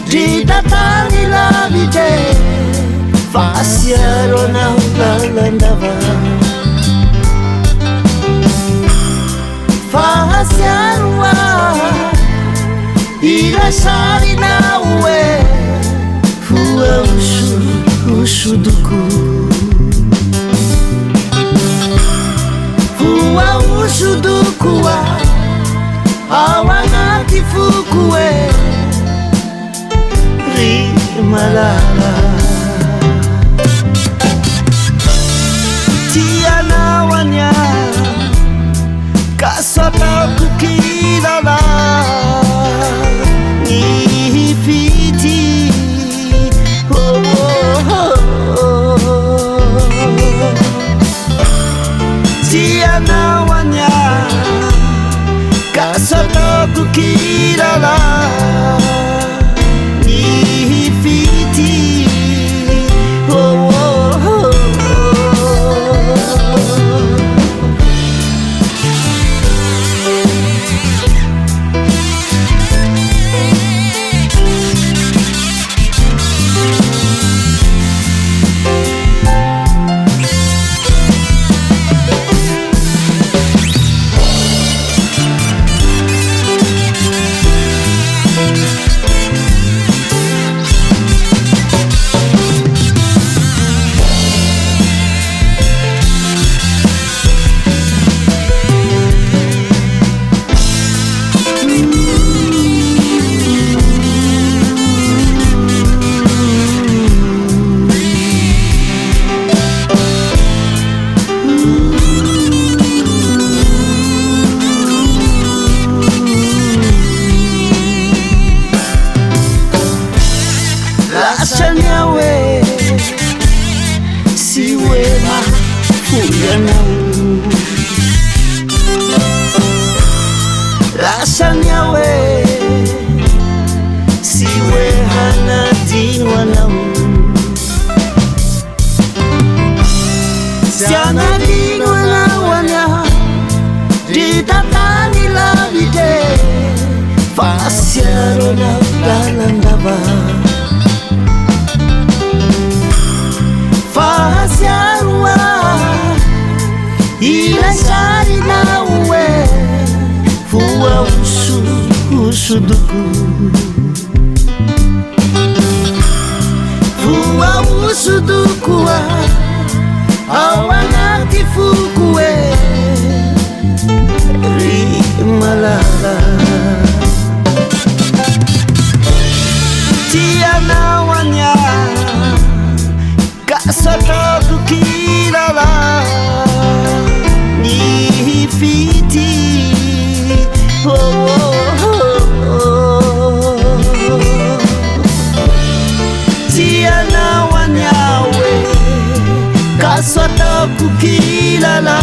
Ditata nilavite Fasiaro na lalandava Fasiarua Irasari na ue Fua usuduku Fua usudukua Awana kifukue Rimalala Tiana wanya Kasata kukilala Nifiti oh, oh, oh. Tiana wanya Kasata kukilala Nifiti oh, oh, oh. Sanyawe siwe mafuyanau Sanyawe siwe hanadinwanau Sanadinwanawanya ditatani lavite Fasiaro na lalandava Fasiarua Irasari na ue Fua usuduku Fua usudukua Awana kifukue Rimalala Tiana wanya Kasata kukilala Nifiti oh, oh, oh. Tiana wanyawe Kasata kukilala